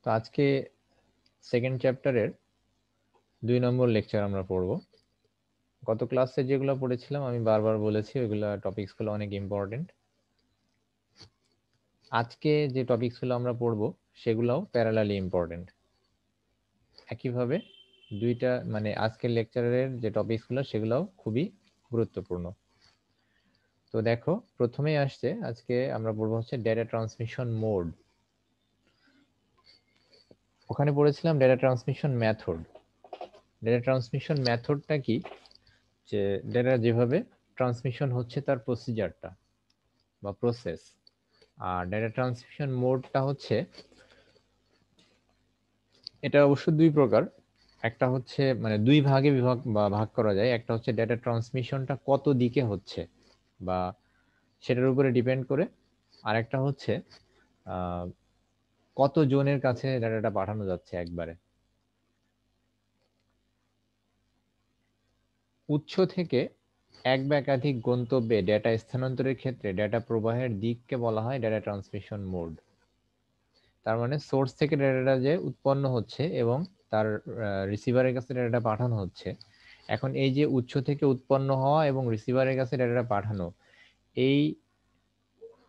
তো আজকে সেকেন্ড চ্যাপ্টারের 2 নম্বর লেকচার আমরা পড়ব। গত ক্লাসে যেগুলো পড়েছিলাম আমি বারবার বলেছি ওইগুলো টপিকসগুলো অনেক ইম্পর্টেন্ট। আজকে যে টপিকসগুলো আমরা পড়ব সেগুলোও প্যারালালি ইম্পর্টেন্ট। একইভাবে দুইটা মানে আজকের লেকচারের যে টপিকসগুলো সেগুলোও খুবই গুরুত্বপূর্ণ। তো দেখো প্রথমেই আসছে আজকে আমরা পড়বো হচ্ছে ডেটা ট্রান্সমিশন মোড। ওখানে পড়েছিলাম data transmission method. Data transmission মেথডটা কি, যে ডেটা যেভাবে ট্রান্সমিশন হচ্ছে তার প্রসিজারটা বা প্রসেস। আর ডেটা ট্রান্সমিশন মোডটা হচ্ছে, এটা অবশ্য দুই প্রকার। একটা হচ্ছে মানে দুই ভাগে ভাগ করা যায়। একটা হচ্ছে ডেটা ট্রান্সমিশনটা কত দিকে হচ্ছে বা সেটার উপরে ডিপেন্ড করে। আর একটা হচ্ছে কত জনের কাছে ডেটাটা পাঠানো যাচ্ছে একবারে। উৎস থেকে এক বা একাধিক গন্তব্যে ডেটা স্থানান্তরের ক্ষেত্রে ডেটা প্রবাহের দিককে বলা হয় ডেটা ট্রান্সমিশন মোড। তার মানে সোর্স থেকে ডেটাটা যে উৎপন্ন হচ্ছে এবং তার রিসিভারের কাছে ডেটাটা পাঠানো হচ্ছে। এখন এই যে উৎস থেকে উৎপন্ন হওয়া এবং রিসিভারের কাছে ডেটাটা পাঠানো, এই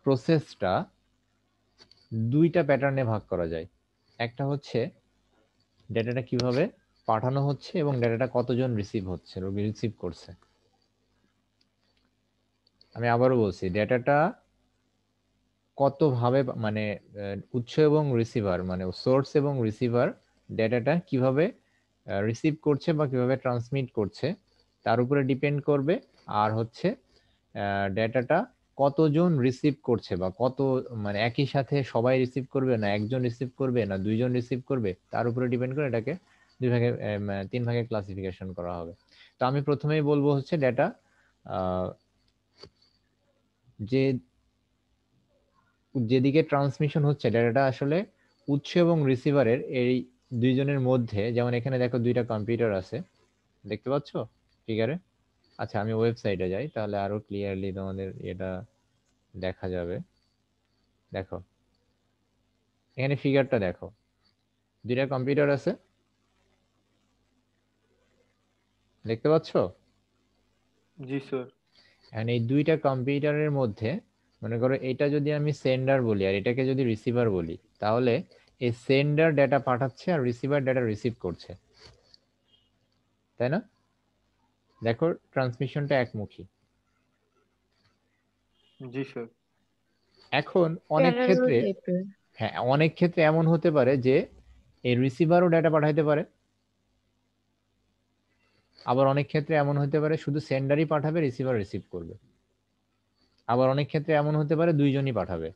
প্রসেসটা দুইটা প্যাটার্নে ভাগ করা যায়। একটা হচ্ছে ডেটাটা কিভাবে পাঠানো হচ্ছে এবং ডেটাটা কতজন রিসিভ করছে। আমি আবারও বলছি, ডেটাটা কত ভাবে মানে উৎস এবং রিসিভার মানে সোর্স এবং রিসিভার ডেটাটা কিভাবে রিসিভ করছে বা কিভাবে ট্রান্সমিট করছে তার উপরে ডিপেন্ড করবে। আর হচ্ছে ডেটাটা কতজন রিসিভ করছে বা কত মানে একই সাথে সবাই রিসিভ করবে না একজন রিসিভ করবে না দুইজন রিসিভ করবে তার উপরে ডিপেন্ড করে এটাকে দুই ভাগে তিন ভাগে ক্লাসিফিকেশন করা হবে। তো আমি প্রথমেই বলবো হচ্ছে ডেটা যে যেদিকে ট্রান্সমিশন হচ্ছে ডেটাটা আসলে উৎস এবং রিসিভারের এই দুইজনের মধ্যে। যেমন এখানে দেখো দুইটা কম্পিউটার আছে, দেখতে পাচ্ছ ফিগারে? আচ্ছা আমি ওয়েবসাইটে যাই তাহলে আরো ক্লিয়ারলি তোমাদের এটা দেখা যাবে। দেখো এখানে ফিগারটা দেখো, দুইটা কম্পিউটার আছে, দেখতে পাচ্ছ? জি স্যার। এখন এই দুইটা কম্পিউটারের মধ্যে মনে করো এটা যদি আমি সেন্ডার বলি আর এটাকে যদি রিসিভার বলি, তাহলে এই সেন্ডার ডেটা পাঠাচ্ছে আর রিসিভার ডেটা রিসিভ করছে, তাই না? দেখো ট্রান্সমিশনটা একমুখী। জি স্যার। এখন অনেক প্যারালাল ক্ষেত্রে, টাইপের। হ্যাঁ অনেক ক্ষেত্রে এমন হতে পারে যে এই রিসিভারও ডেটা পাঠাইতে পারে, আবার অনেক ক্ষেত্রে এমন হতে পারে শুধু সেন্ডারই পাঠাবে রিসিভার রিসিভ করবে, আবার অনেক ক্ষেত্রে এমন হতে পারে দুইজনই পাঠাবে।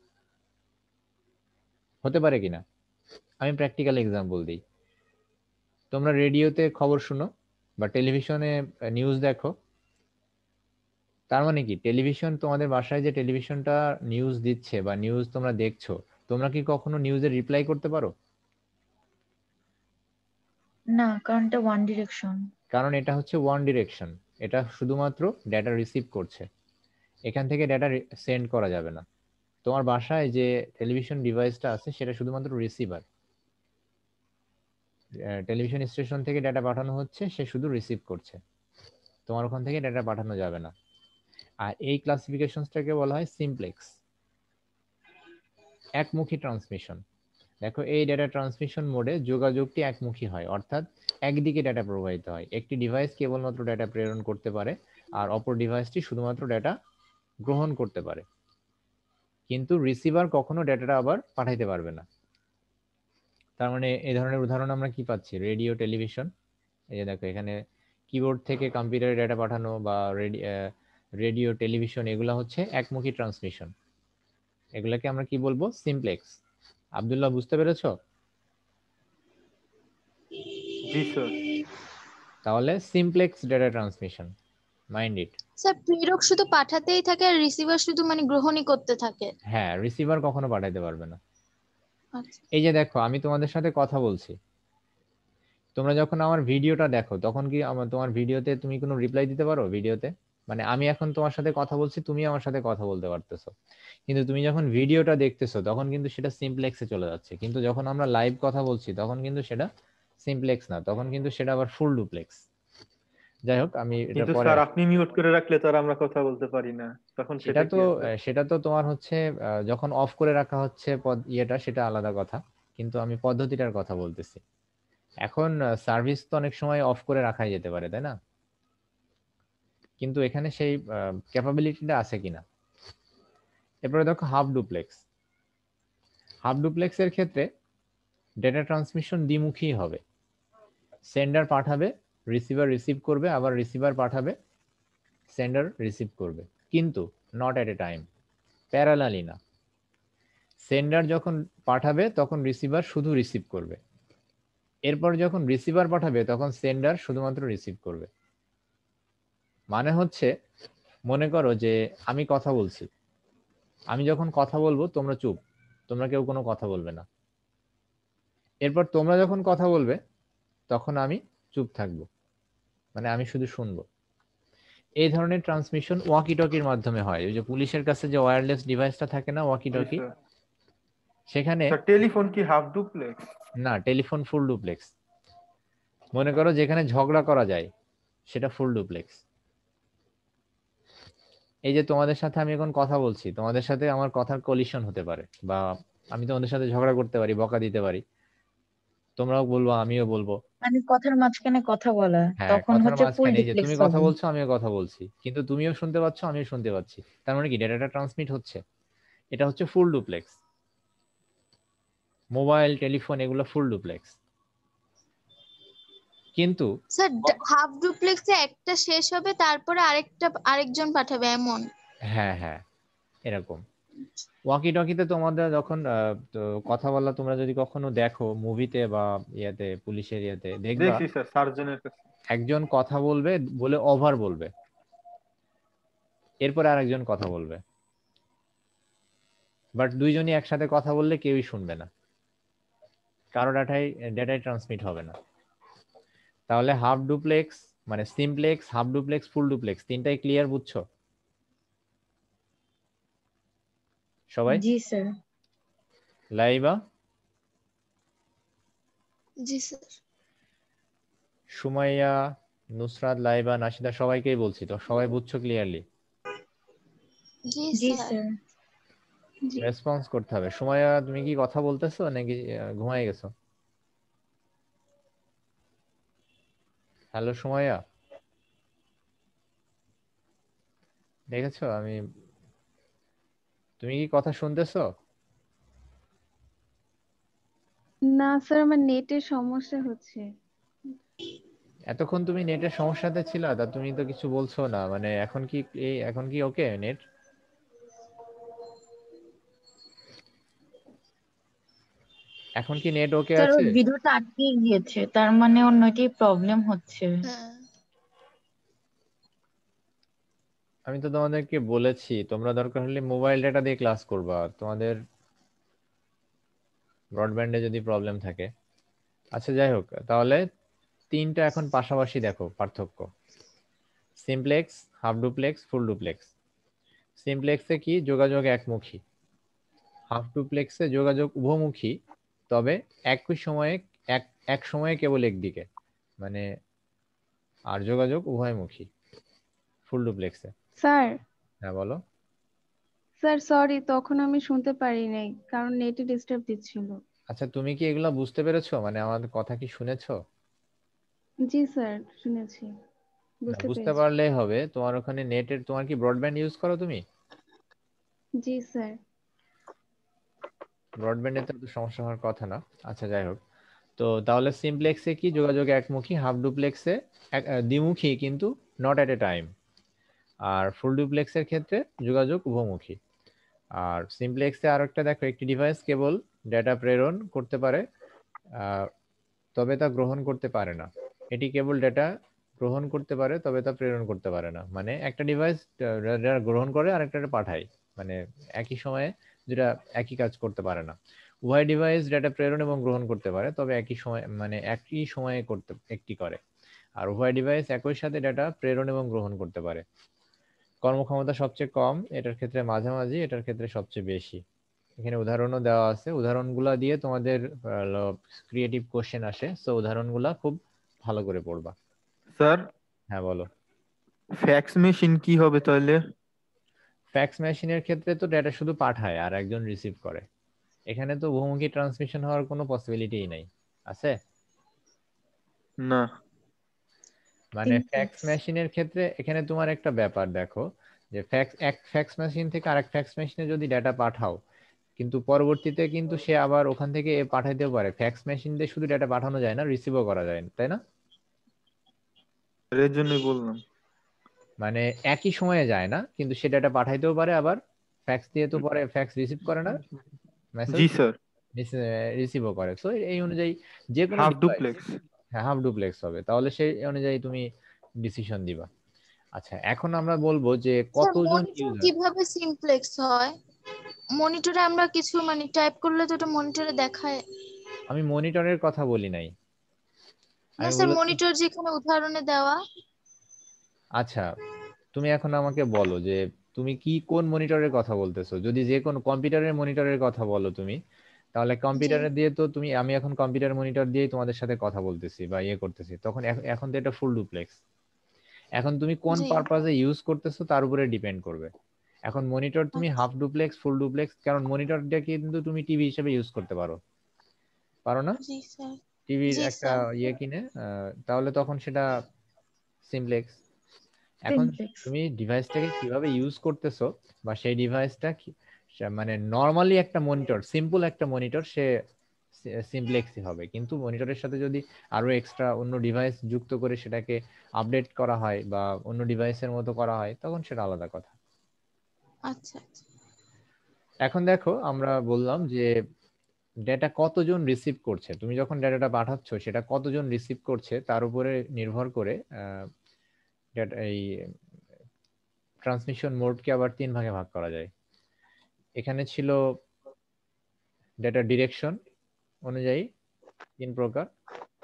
হতে পারে কিনা আমি প্র্যাকটিক্যাল এক্সাম্পল দিই। তোমরা রেডিওতে খবর শুনো বা টেলিভিশনে নিউজ দেখো, তার মানে কি টেলিভিশন তোমাদের বাসায় যে টেলিভিশনটা নিউজ দিচ্ছে বা নিউজ তোমরা দেখছো, তোমরা কি কখনো নিউজের রিপ্লাই করতে পারো? না, কারণ এটা ওয়ান ডিরেকশন। কারণ এটা হচ্ছে ওয়ান ডিরেকশন, এটা শুধুমাত্র ডেটা রিসিভ করছে, এখান থেকে ডেটা সেন্ড করা যাবে না। তোমার বাসায় যে টেলিভিশন ডিভাইসটা আছে সেটা শুধুমাত্র রিসিভার, টেলিভিশন স্টেশন থেকে ডেটা পাঠানো হচ্ছে, সে শুধু রিসিভ করছে, তোমার ওখান থেকে ডেটা পাঠানো যাবে না। আর এই ক্লাসিফিকেশনটাকে বলা হয় সিমপ্লেক্স, একমুখী ট্রান্সমিশন। দেখো এই ডেটা ট্রান্সমিশন মোডে যোগাযোগটি একমুখী হয়, অর্থাৎ একদিকে ডেটা প্রবাহিত হয়। একটি ডিভাইস কেবলমাত্র ডেটা প্রেরণ করতে পারে আর অপর ডিভাইসটি শুধুমাত্র ডেটা গ্রহণ করতে পারে, কিন্তু রিসিভার কখনো ডেটাটা আবার পাঠাইতে পারবে না। তার মানে এই ধরনের উদাহরণ আমরা কি পাচ্ছি, রেডিও টেলিভিশন। এই যে দেখো এখানে কিবোর্ড থেকে কম্পিউটারে ডেটা পাঠানো বা রেডিও টেলিভিশন, এগুলো হচ্ছে একমুখী ট্রান্সমিশন। এগুলাকে আমরা কি বলবো, সিমপ্লেক্স। আব্দুল্লাহ বুঝতে পেরেছো? জি স্যার। তাহলে simplex data transmission, mind it. Sir প্রেরক শুধু পাঠাতেই থাকে আর রিসিভার শুধু মানে গ্রহণই করতে থাকে। হ্যাঁ রিসিভার কখনো পাঠাইতে পারবে না। আচ্ছা। এই যে দেখো আমি তোমাদের সাথে কথা বলছি, তোমরা যখন আমার ভিডিওটা দেখো তখন কি তোমার ভিডিওতে তুমি কোনো রিপ্লাই দিতে পারো ভিডিওতে? মানে আমি এখন তোমার সাথে কথা বলছি, তুমি আমার সাথে কথা বলতে পারতেছো, কিন্তু তুমি যখন ভিডিওটা দেখতেছো তখন কিন্তু সেটা সিমপ্লেক্সে চলে যাচ্ছে। কিন্তু যখন আমরা লাইভ কথা বলছি তখন কিন্তু সেটা সিমপ্লেক্স না, তখন কিন্তু সেটা আবার ফুল ডুপ্লেক্স। যাই হোক, আমি এটা কিন্তু পরে স্যার আসছি। আপনি মিউট করে রাখলে তো আর আমরা কথা বলতে পারি না, তখন সেটা সেটা তো কি হবে? সেটা তো তোমার হচ্ছে যখন অফ করে রাখা হচ্ছে ইয়েটা, সেটা আলাদা কথা, কিন্তু আমি পদ্ধতিটার কথা বলতেছি। এখন সার্ভিস তো অনেক সময় অফ করে রাখাই যেতে পারে, তাই না? কিন্তু এখানে সেই ক্যাপাবিলিটিটা আছে কিনা। এরপরে দেখো হাফ ডুপ্লেক্স। হাফ ডুপ্লেক্সের ক্ষেত্রে ডেটা ট্রান্সমিশন দ্বিমুখী হবে। সেন্ডার পাঠাবে, রিসিভার রিসিভ করবে, আবার রিসিভার পাঠাবে, সেন্ডার রিসিভ করবে, কিন্তু not at A time, parallelly না। সেন্ডার যখন পাঠাবে তখন রিসিভার শুধু রিসিভ করবে, এরপর যখন রিসিভার পাঠাবে তখন সেন্ডার শুধুমাত্র রিসিভ করবে। মানে হচ্ছে, মনে করো যে আমি কথা বলছি, আমি যখন কথা বলবো তোমরা চুপ, তোমরা কেউ কোনো কথা বলবে না। এরপর তোমরা যখন কথা বলবে তখন আমি চুপ থাকবো, মানে আমি শুধু শুনবো। এই ধরনের ট্রান্সমিশন ওয়াকি টকির মাধ্যমে হয়। ওই যে পুলিশের কাছে যে ওয়্যারলেস ডিভাইসটা থাকে না, ওয়াকি জি টকি, স্যার। সেখানে স্যার টেলিফোন কি হাফ ডুপ্লেক্স? না, টেলিফোন ফুল ডুপ্লেক্স। মনে করো যেখানে ঝগড়া করা যায় সেটা ফুল ডুপ্লেক্স। এই যে তোমাদের সাথে আমি এখন কথা বলছি, তোমাদের সাথে আমার কথার কলিশন হতে পারে, বা আমি তোমাদের সাথে ঝগড়া করতে পারি, বকা দিতে পারি, তোমরাও বলবো আমিও বলবো। মানে কথার মাঝখানে কথা বলা, হ্যাঁ, তখন কথার হচ্ছে ফুল মাঝখানে এই যে ডুপ্লেক্স তুমি কথা হবে। বলছো আমিও কথা বলছি, কিন্তু তুমিও শুনতে পাচ্ছ আমিও শুনতে পাচ্ছি, তার মানে কি ডেটাটা ট্রান্সমিট হচ্ছে। এটা হচ্ছে ফুল ডুপ্লেক্স। মোবাইল টেলিফোন এগুলো ফুল ডুপ্লেক্স। কিন্তু স্যার হাফ ডুপ্লেক্সে একটা শেষ হবে তারপরে আরেকজন পাঠাবে এমন? হ্যাঁ হ্যাঁ, এরকম। ওয়াকি টকিতে তোমাদের যখন তো কথা বলা, তোমরা যদি কখনো দেখো মুভিতে বা ইয়াতে, পুলিশের ইয়াতে দেখবা, দেখছি স্যার, সার্জনের কাছে। একজন কথা বলবে, বলে ওভার বলবে, এরপরে আরেকজন কথা বলবে, বাট দুইজনই একসাথে কথা বললে কেউই শুনবে না, কারো ডেটাই ট্রান্সমিট হবে না। তাহলে হাফ ডুপ্লেক্স মানে simplex, half duplex, full duplex, তিনটাই ক্লিয়ার, বুঝছো সবাই? জি স্যার। লাইবা, জি স্যার। সুমাইয়া, নুসরাত, লাইবা, নাশিদা, সবাইকেই বলছি তো, সবাই বুঝছো ক্লিয়ারলি? জি জি স্যার। স্যার। জি। রেসপন্স করতে হবে। সুমাইয়া, তুমি কি কথা বলতেছো নাকি ঘুমাই গেছো? হ্যালো সুমাইয়া, দেখেছো আমি, তুমি কি কথা শুনতেছো? না স্যার, আমার নেটের সমস্যা হচ্ছে। এতক্ষণ তুমি নেটের সমস্যাতে ছিলা, তা তুমি তো কিছু বলছো না, মানে এখন কি ওকে নেট? এখন কি নেট ওকে স্যার ওর আছে? ভিডিওটা আটকে গিয়েছে, তার মানে ওর নেটে প্রবলেম হচ্ছে। হ্যাঁ। আমি তো তোমাদেরকে বলেছি তোমরা দরকার হলে মোবাইল ডেটা দিয়ে ক্লাস করবা, তোমাদের ব্রডব্যান্ডে যদি প্রবলেম থাকে। আচ্ছা যাই হোক, তাহলে তিনটা এখন পাশাপাশি দেখো পার্থক্য। Simplex, half duplex, full duplex. সিমপ্লেক্সে কি যোগাযোগ একমুখী, হাফ ডুপ্লেক্সে যোগাযোগ উভমুখী, তবে একই সময়ে এক এক সময়ে কেবল একদিকে, মানে আর যোগাযোগ উভয়মুখী ফুল ডুপ্লেক্সে। স্যার, হ্যাঁ বলো। স্যার সরি, তখন আমি শুনতে পারি নাই কারণ নেটে ডিস্টার্ব দিচ্ছিল। আচ্ছা তুমি কি এগুলা বুঝতে পেরেছো, মানে আমাদের কথা কি শুনেছো? জি স্যার, শুনেছি, না, বুঝতে বুঝতে পেরেছি। পারলেই হবে। তোমার ওখানে নেটের, তোমার কি ব্রডব্যান্ড ইউজ করো তুমি? জি স্যার। ব্রডব্যান্ডে তো এত সমস্যা হওয়ার কথা না। আচ্ছা যাই হোক, তো তাহলে সিমপ্লেক্সে কি যোগাযোগ একমুখী, হাফ ডুপ্লেক্সে দ্বিমুখী কিন্তু নট এট এ টাইম, আর ফুল ডুপ্লেক্সের ক্ষেত্রে যোগাযোগ উভমুখী। আর সিমপ্লেক্সে আর একটা দেখো, একটি ডিভাইস কেবল ডেটা প্রেরণ করতে পারে, আহ, তবে তা গ্রহণ করতে পারে না। এটি কেবল ডেটা গ্রহণ করতে পারে, তবে তা প্রেরণ করতে পারে না। মানে একটা ডিভাইস ডেটা গ্রহণ করে আর একটা পাঠায়, মানে একই সময়ে যেটা একই কাজ করতে পারে না। উভয় ডিভাইস ডেটা প্রেরণ এবং গ্রহণ করতে পারে, তবে একই সময় মানে একই সময়ে করতে একটি করে। আর উভয় ডিভাইস একই সাথে ডেটা প্রেরণ এবং গ্রহণ করতে পারে। কর্মক্ষমতা সবচেয়ে কম, এটার ক্ষেত্রে মাঝামাঝি, এটার ক্ষেত্রে সবচেয়ে বেশি। এখানে উদাহরণও দেওয়া আছে, উদাহরণগুলা দিয়ে তোমাদের ক্রিয়েটিভ কোশ্চেন আসে, সো উদাহরণগুলা খুব ভালো করে পড়বা। স্যার, হ্যাঁ বলো। ফ্যাক্স মেশিন কি হবে তাহলে? ফ্যাক্স মেশিনের ক্ষেত্রে তো ডেটা শুধু পাঠায় আর একজন রিসিভ করে, এখানে তো বহুমুখী ট্রান্সমিশন হওয়ার কোনো পসিবিলিটিই নাই, আছে? না। মানে ফ্যাক্স সিমপ্লেক্স। মেশিনের ক্ষেত্রে এখানে তোমার একটা ব্যাপার দেখো, যে এক ফ্যাক্স মেশিন থেকে আরেক ফ্যাক্স মেশিনে যদি ডেটা পাঠাও, কিন্তু পরবর্তীতে কিন্তু সে আবার ওখান থেকে পাঠাইতেও পারে। ফ্যাক্স মেশিন দিয়ে শুধু ডেটা পাঠানো যায় না, রিসিভও করা যায়, তাই না? এর জন্যই বললাম। মানে একই সময়ে যায় না, কিন্তু সে ডেটা পাঠাইতেও পারে, আবার ফ্যাক্স দিয়ে তো পরে ফ্যাক্স রিসিভ করে না, মেসেজ জি স্যার। রিসিভও করে। সো এই অনুযায়ী যে কোনো হাফ ডিভাইস, ডুপ্লেক্স। হ্যাঁ হাফ ডুপ্লেক্স হবে, তাহলে সেই অনুযায়ী তুমি ডিসিশন দিবা। আচ্ছা, এখন আমরা বলবো যে স্যার কতজন মনিটর ইউজার। কিভাবে সিমপ্লেক্স হয়? মনিটরে আমরা কিছু মানে টাইপ করলে তো ওটা মনিটরে দেখায়। আমি মনিটরের কথা বলি নাই, না আমি স্যার, বলেছি। মনিটর যেখানে উদাহরণে দেওয়া। আচ্ছা, তুমি এখন আমাকে বলো যে তুমি কি কোন মনিটরের কথা বলতেছো। যদি যে কোনো কম্পিউটারের মনিটরের কথা বলো তুমি, তাহলে জি কম্পিউটারে দিয়ে তো তুমি, আমি এখন কম্পিউটার মনিটর দিয়েই তোমাদের সাথে কথা বলতেছি বা ইয়ে করতেছি, তখন এখন তো এটা ফুল ডুপ্লেক্স। এখন তুমি কোন জি পারপাজে ইউজ করতেছো তার উপরে ডিপেন্ড করবে। এখন মনিটর তুমি আচ্ছা, হাফ ডুপ্লেক্স, ফুল ডুপ্লেক্স, কারণ মনিটরটা কিন্তু তুমি টিভি হিসেবে ইউজ করতে পারো, পারো না? জি স্যার। টিভির জি একটা স্যার। ইয়ে কিনে তাহলে তখন সেটা সিমপ্লেক্স। এখন সিমপ্লেক্স। তুমি ডিভাইসটাকে কিভাবে ইউজ করতেছো, বা সেই ডিভাইসটা মানে নর্মালি একটা মনিটর, সিম্পল একটা মনিটর, সে সিমপ্লেক্সই হবে। কিন্তু মনিটরের সাথে যদি আরো এক্সট্রা অন্য ডিভাইস যুক্ত করে সেটাকে আপডেট করা হয় বা অন্য ডিভাইসের মতো করা হয়, তখন সেটা আলাদা কথা। আচ্ছা আচ্ছা। এখন দেখো, আমরা বললাম যে ডেটা কতজন রিসিভ করছে, তুমি যখন ডেটাটা পাঠাচ্ছ সেটা কতজন রিসিভ করছে তার উপরে নির্ভর করে এই ট্রান্সমিশন মোডকে আবার তিন ভাগে ভাগ করা যায়। এখানে ছিল ডেটা ডিরেকশন অনুযায়ী তিন প্রকার: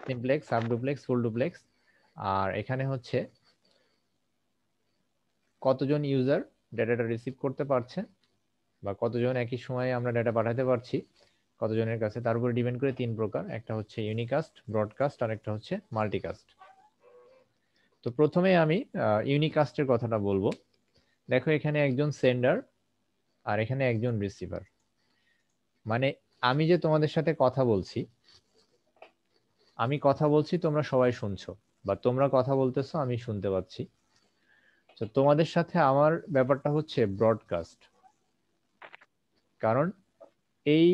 সিমপ্লেক্স, সাব ডুপ্লেক্স, ফুল ডুপ্লেক্স। আর এখানে হচ্ছে কতজন ইউজার ডেটাটা রিসিভ করতে পারছে বা কতজন একই সময়ে আমরা ডেটা পাঠাতে পারছি কতজনের কাছে, তার উপর ডিপেন্ড করে তিন প্রকার। একটা হচ্ছে ইউনিকাস্ট, ব্রডকাস্ট, আর একটা হচ্ছে মাল্টিকাস্ট। তো প্রথমে আমি ইউনিকাস্টের কথাটা বলবো। দেখো, এখানে একজন সেন্ডার আর এখানে একজন রিসিভার। মানে আমি যে তোমাদের সাথে কথা বলছি, আমি কথা বলছি, তোমরা সবাই শুনছো, বা তোমরা কথা বলতেছো, আমি শুনতে পাচ্ছি। তো তোমাদের সাথে আমার ব্যাপারটা হচ্ছে ব্রডকাস্ট, কারণ এই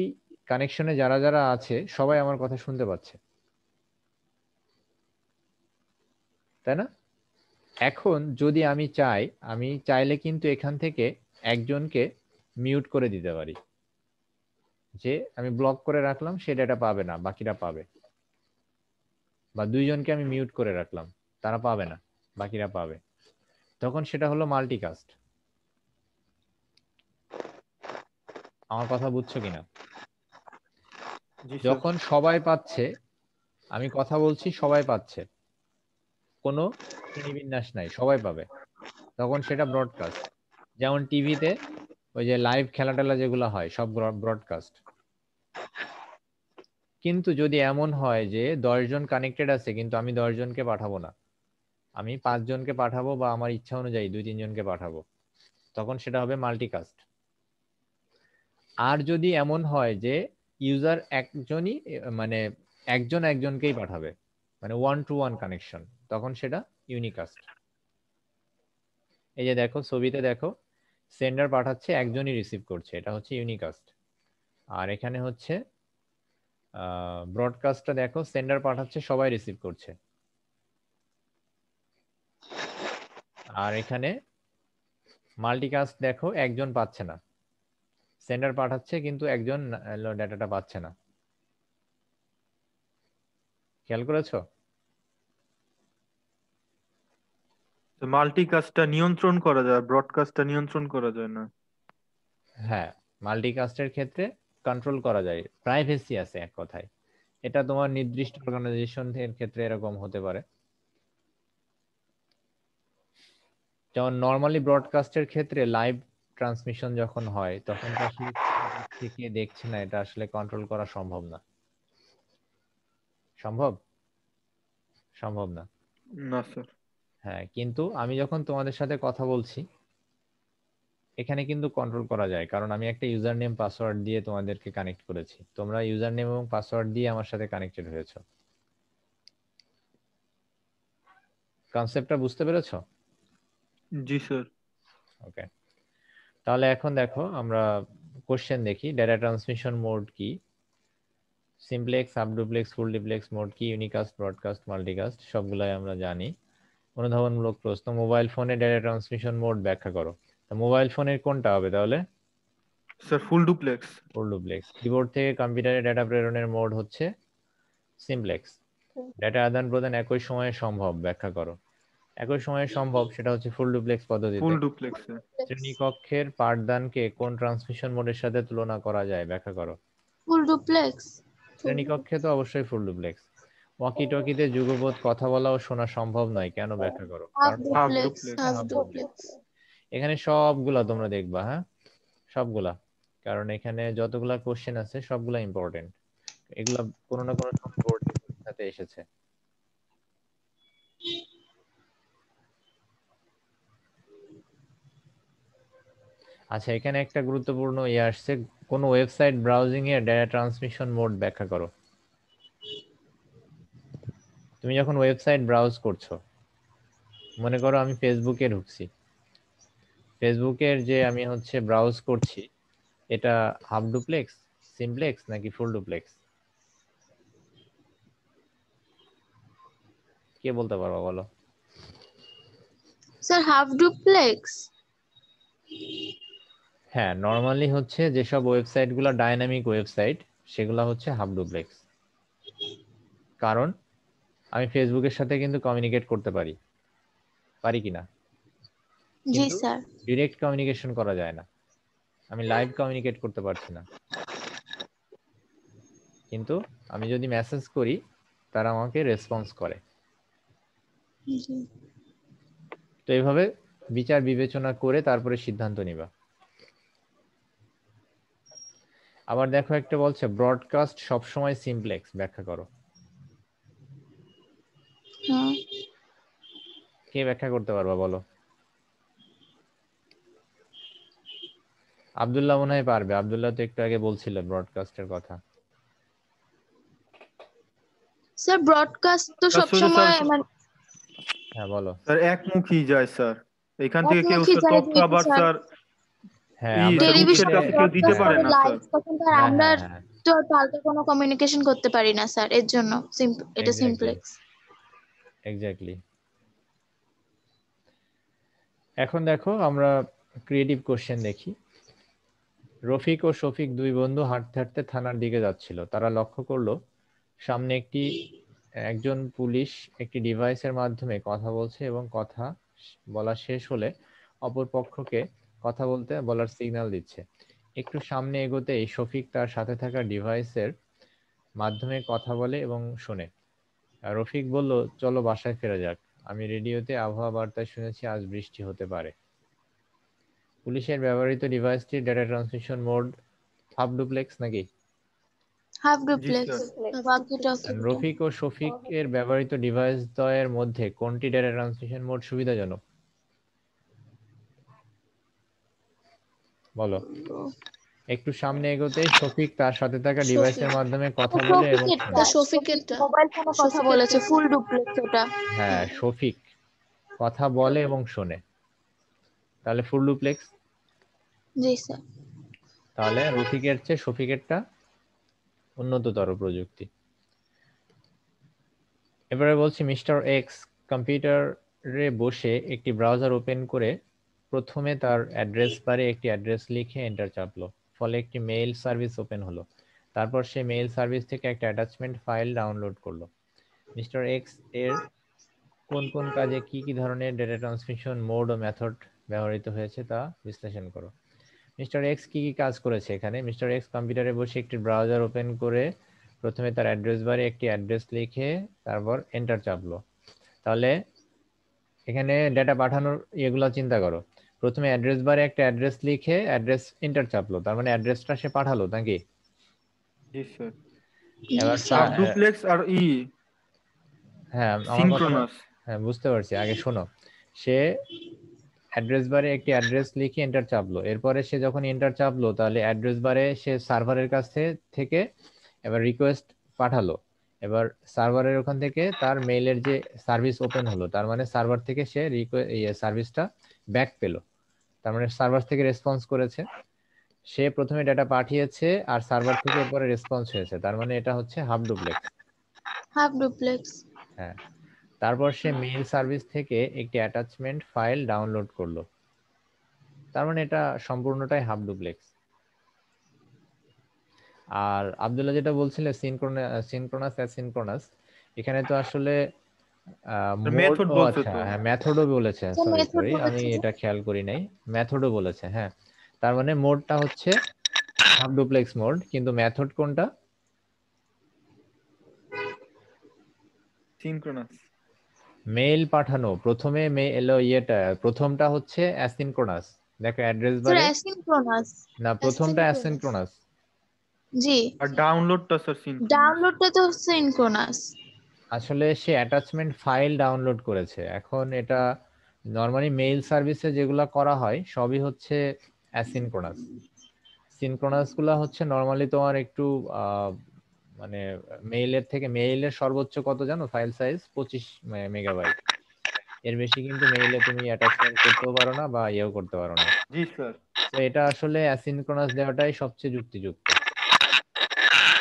কানেকশনে যারা যারা আছে সবাই আমার কথা শুনতে পাচ্ছে, তাই না? এখন যদি আমি চাই, আমি চাইলে কিন্তু এখান থেকে একজনকে মিউট করে দিতে পারি, যে আমি ব্লক করে রাখলাম, সে ডেটা পাবে না, বাকিরা পাবে। বা দুইজনকে আমি মিউট করে রাখলাম, তারা পাবে না, বাকিরা পাবে। তখন সেটা হলো মাল্টিকাস্ট। আমার কথা বুঝছো কিনা? জি স্যার। যখন সবাই পাচ্ছে, আমি কথা বলছি, সবাই পাচ্ছে, কোনো শ্রেণীবিন্যাস নাই, সবাই পাবে, তখন সেটা ব্রডকাস্ট। যেমন টিভিতে ওই যে লাইভ খেলা টেলা যেগুলো হয়, সব ব্রডকাস্ট। কিন্তু যদি এমন হয় যে 10 জন কানেক্টেড আছে কিন্তু আমি 10 জনকে পাঠাবো না, আমি 5 জনকে পাঠাবো বা আমার ইচ্ছা অনুযায়ী 2-3 জনকে পাঠাবো, তখন সেটা হবে মাল্টিকাস্ট। আর যদি এমন হয় যে ইউজার একজনই, মানে একজন একজনকেই পাঠাবে, মানে 1-to-1 কানেকশন, তখন সেটা ইউনিকাস্ট। এই যে দেখো, ছবিতে দেখো, সেন্ডার পাঠাচ্ছে, একজনই রিসিভ করছে, এটা হচ্ছে ইউনিকাস্ট। আর এখানে হচ্ছে ব্রডকাস্টটা দেখো, সেন্ডার পাঠাচ্ছে, সবাই রিসিভ করছে। আর এখানে মাল্টিকাস্ট দেখো, একজন পাচ্ছে না, সেন্ডার পাঠাচ্ছে কিন্তু একজন ডেটাটা পাচ্ছে না। খেয়াল করেছো? মাল্টিকাস্টটা নিয়ন্ত্রণ করা যায়, ব্রডকাস্টটা নিয়ন্ত্রণ করা যায় না। হ্যাঁ, মাল্টিকাস্টের ক্ষেত্রে কন্ট্রোল করা যায়, প্রাইভেসি আছে এক কথায়। এটা তোমার নির্দিষ্ট অর্গানাইজেশন এর ক্ষেত্রে এরকম হতে পারে। যেমন নর্মালি ব্রডকাস্টের ক্ষেত্রে লাইভ ট্রান্সমিশন যখন হয় তখন তো আসলে কে দেখছে না, এটা আসলে কন্ট্রোল করা সম্ভব না। সম্ভব সম্ভব না। না স্যার। হ্যাঁ, কিন্তু আমি যখন তোমাদের সাথে কথা বলছি এখানে কিন্তু কন্ট্রোল করা যায়, কারণ আমি একটা ইউজার নেম পাসওয়ার্ড দিয়ে তোমাদেরকে কানেক্ট করেছি, তোমরা ইউজার নেম এবং পাসওয়ার্ড দিয়ে আমার সাথে কানেক্টেড হয়েছো। কনসেপ্টটা বুঝতে পেরেছো? জি স্যার। ওকে, তাহলে এখন দেখো আমরা কোশ্চেন দেখি। ডেটা ট্রান্সমিশন মোড কি, সিমপ্লেক্স, সাব ডুপ্লেক্স, ফুল ডুপ্লেক্স মোড কি, ইউনিকাস্ট, ব্রডকাস্ট, মাল্টিকাস্ট সবগুলাই আমরা জানি। অনুধাবনমূলক প্রশ্ন, মোবাইল ফোনে ডেটা ট্রান্সমিশন মোড ব্যাখ্যা করো। তো মোবাইল ফোনের কোনটা হবে তাহলে? Sir full duplex. Full duplex. Keyboard থেকে কম্পিউটারে ডেটা প্রেরণের মোড হচ্ছে সিমপ্লেক্স। ডেটা আদান প্রদান একই সময়ে সম্ভব ব্যাখ্যা করো। একই সময়ে সম্ভব সেটা হচ্ছে ফুল ডুপ্লেক্স পদ্ধতিতে। Full duplex. শ্রেণীকক্ষের পাঠদানকে কোন ট্রান্সমিশন মোডের সাথে তুলনা করা যায় ব্যাখ্যা করো। Full duplex. শ্রেণীকক্ষে তো অবশ্যই ফুল ডুপ্লেক্স। ওয়াকি টকিতে যুগপৎ কথা বলা ও শোনা সম্ভব নয় কেন ব্যাখ্যা করো। হাফ কারণ half duplex. Duplex. Half half duplex. এখানে সবগুলা তোমরা দেখবা, হ্যাঁ সবগুলা, কারণ এখানে যতগুলা কোশ্চেন আছে সবগুলা ইম্পর্টেন্ট, এগুলা কোনো না কোনো সময় বোর্ডের পরীক্ষাতে এসেছে। আচ্ছা, এখানে একটা গুরুত্বপূর্ণ ইয়ে আসছে, কোন ওয়েবসাইট ব্রাউজিং এর ডেটা ট্রান্সমিশন মোড ব্যাখ্যা করো। তুমি যখন ওয়েবসাইট ব্রাউজ করছো, মনে করো আমি ফেসবুকে ঢুকছি, ফেসবুকের যে আমি হচ্ছে ব্রাউজ করছি, এটা হাফ ডুপ্লেক্স, সিমপ্লেক্স নাকি ফুল ডুপ্লেক্স? কে বলতে পারবা বলো? Sir half duplex. হ্যাঁ, নরমালি হচ্ছে যেসব ওয়েবসাইট গুলো ডাইনামিক ওয়েবসাইট সেগুলো হচ্ছে হাফ ডুপ্লেক্স। কারণ আমি ফেসবুকের সাথে কিন্তু কমিউনিকেট করতে পারি, পারি কিনা? জি কিন্তু স্যার। ডিরেক্ট কমিউনিকেশন করা যায় না, আমি লাইভ কমিউনিকেট করতে পারছি না। কিন্তু আমি যদি মেসেজ করি তারা আমাকে রেসপন্স করে। জি। তো এইভাবে বিচার বিবেচনা করে তারপরে সিদ্ধান্ত নিবা। আবার দেখো একটা বলছে ব্রডকাস্ট সবসময় সিমপ্লেক্স ব্যাখ্যা করো। হ্যাঁ। কে ব্যাখ্যা করতে পারবা বলো? আব্দুল্লাহ মনে হয় পারবে, আব্দুল্লাহ তো একটু আগে বলছিল ব্রডকাস্টের কথা। স্যার ব্রডকাস্ট তো স্যার শুধু সবসময় স্যার মানে হ্যাঁ বলো। স্যার একমুখী যায় স্যার, এখান থেকে কেউ একমুখী স্যার যায় তথ্য যেহেতু আবার স্যার স্যার হ্যাঁ, ই আমরা স্যার উৎসের টেলিভিশন কাছে কেউ দিতে পারে না স্যার। লাইভ, তখন তো আর হ্যাঁ আমরা হ্যাঁ হ্যাঁ তো আর পাল্টা কোনো কমিউনিকেশন করতে পারি না স্যার, এর জন্য এটা এক্স্যাক্টলি সিমপ্লেক্স। এক্স্যাক্টলি। এখন দেখো আমরা ক্রিয়েটিভ কোশ্চেন দেখি। রফিক ও শফিক দুই বন্ধু হাঁটতে হাঁটতে থানার দিকে যাচ্ছিল। তারা লক্ষ্য করলো সামনে একজন পুলিশ একটি ডিভাইসের মাধ্যমে কথা বলছে এবং কথা বলা শেষ হলে অপর পক্ষকে কথা বলতে বলার সিগন্যাল দিচ্ছে। একটু সামনে এগোতেই শফিক তার সাথে থাকা ডিভাইসের মাধ্যমে কথা বলে এবং শোনে। আর রফিক বলল, চলো বাসায় ফেরা যাক, আমি রেডিওতে আবহাওয়া বার্তায় শুনেছি আজ বৃষ্টি হতে পারে। পুলিশের ব্যবহৃত ডিভাইসটির data transmission mode half duplex নাকি? হাফ জি duplex. Sir. Walkie talkie Rafiq ও শফিক এর ব্যবহৃত ডিভাইস দ্বয়ের মধ্যে কোনটি ডেটা ট্রান্সমিশন মোড সুবিধাজনক বলো? একটু সামনে এগোতে শফিক তার সাথে থাকা ডিভাইসের মাধ্যমে কথা বলে এবং শোনে। শফিকেরটা মোবাইল ফোনে কথা বলেছে, ফুল ডুপ্লেক্স ওটা। হ্যাঁ, শফিক কথা বলে এবং শোনে, তাহলে ফুল ডুপ্লেক্স। জি স্যার। তাহলে রফিকের চেয়ে শফিকেরটা উন্নততর প্রযুক্তি। এবারে বলছি মিস্টার এক্স কম্পিউটারে বসে একটি ব্রাউজার ওপেন করে প্রথমে তার অ্যাড্রেস বারে একটি অ্যাড্রেস লিখে এন্টার চাপলো, ফলে একটি মেইল সার্ভিস ওপেন হলো। তারপর সে মেইল সার্ভিস থেকে একটা অ্যাটাচমেন্ট ফাইল ডাউনলোড করলো। মিস্টার এক্স এর কোন কোন কাজে কি কি ধরনের ডেটা ট্রান্সমিশন মোড ও মেথড ব্যবহৃত হয়েছে তা বিশ্লেষণ করো। মিস্টার এক্স কি কি কাজ করেছে এখানে? মিস্টার এক্স কম্পিউটারে বসে একটি ব্রাউজার ওপেন করে প্রথমে তার অ্যাড্রেস বারে একটি অ্যাড্রেস লিখে তারপর এন্টার চাপলো। তাহলে এখানে ডেটা পাঠানোর এগুলা চিন্তা করো। প্রথমে অ্যাড্রেস বারে একটা অ্যাড্রেস লিখে অ্যাড্রেস এন্টার চাপলো, তার মানে অ্যাড্রেসটা সে পাঠালো নাকি? জি স্যার। এবার আর ডুপ্লেক্স আর হ্যাঁ আমার কথা, সিনক্রোনাস। হ্যাঁ বুঝতে পারছি, আগে শোনো। সে অ্যাড্রেস বারে একটি অ্যাড্রেস লিখে এন্টার চাপলো, এরপরে সে যখন এন্টার চাপলো তাহলে অ্যাড্রেস বারে সে সার্ভারের কাছ থেকে এবার রিকোয়েস্ট পাঠালো। এবার সার্ভারের ওখান থেকে তার মেইলের যে সার্ভিস ওপেন হলো, তার মানে সার্ভার থেকে সে সার্ভিসটা ব্যাক পেলো, তার মানে সার্ভার থেকে রেসপন্স করেছে। সে প্রথমে ডেটা পাঠিয়েছে আর সার্ভার থেকে এরপরে রেসপন্স হয়েছে, তার মানে এটা হচ্ছে হাফ ডুপ্লেক্স। Half duplex. হ্যাঁ, তারপর সে মেইল সার্ভিস থেকে একটি অ্যাটাচমেন্ট ফাইল ডাউনলোড করলো, তার মানে এটা সম্পূর্ণটাই হাফ ডুপ্লেক্স। আর আব্দুল্লাহ যেটা বলছিলে সিনক্রোনাস অ্যাসিনক্রোনাস, এখানে তো আসলে মেথড বলছে আচ্ছা তো। হ্যাঁ মেথডও বলেছে, সরি মেথড আমি বলেছে এটা খেয়াল করি নাই, মেথডও বলেছে। হ্যাঁ, তার মানে মোডটা হচ্ছে হাফ ডুপ্লেক্স মোড, কিন্তু মেথড কোনটা? সিনক্রোনাস। মেইল পাঠানো প্রথমে এলো প্রথমটা হচ্ছে অ্যাসিনক্রোনাস। দেখো অ্যাড্রেস স্যার বারে অ্যাসিনক্রোনাস। না, প্রথমটা Asynchronous। অ্যাসিনক্রোনাস। জি, আর ডাউনলোডটা স্যার সিনক্রোনাস। ডাউনলোডটা তো সিনক্রোনাস। আসলে সে অ্যাটাচমেন্ট ফাইল ডাউনলোড করেছে। এখন এটা নরমালি মেইল সার্ভিসে যেগুলো করা হয় সবই হচ্ছে অ্যাসিনক্রোনাস। সিনক্রোনাস গুলা হচ্ছে নরমালি তোমার একটু মানে মেইলের সর্বোচ্চ কত জানো ফাইল সাইজ? 25 মেগাবাইট। এর বেশি কিন্তু মেইলে তুমি অ্যাটাচমেন্ট করতেও পারো না বা ইয়েও করতে পারো না। জি স্যার। তো এটা আসলে অ্যাসিনক্রোনাস দেওয়াটাই সবচেয়ে যুক্তিযুক্ত,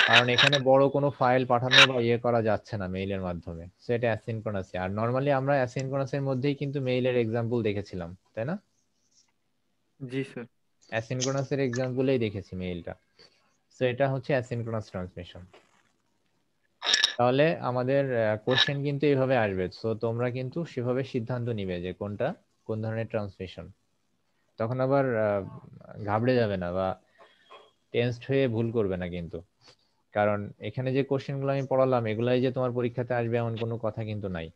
কারণ এখানে বড় কোনো ফাইল পাঠানো বা ইয়ে করা যাচ্ছে না মেইলের মাধ্যমে, সো এটা অ্যাসিনক্রোনাসই। আর নরমালি আমরা অ্যাসিনক্রোনাসের মধ্যেই কিন্তু মেইলের এক্সাম্পল দেখেছিলাম, তাই না? জি স্যার। অ্যাসিনক্রোনাসের এক্সাম্পলেই দেখেছি মেইলটা। সো এটা হচ্ছে অ্যাসিনক্রোনাস ট্রান্সমিশন। তাহলে আমাদের কোশ্চেন কিন্তু এইভাবে আসবে, সো তোমরা কিন্তু সেভাবে সিদ্ধান্ত নিবে যে কোনটা কোন ধরনের ট্রান্সমিশন। তখন আবার ঘাবড়ে যাবে না বা টেনসড হয়ে ভুল করবে না কিন্তু, কারণ এখানে যে কোশ্চেনগুলো আমি পড়ালাম এগুলাই যে তোমার পরীক্ষাতে আসবে এমন কোনো কথা কিন্তু নাই,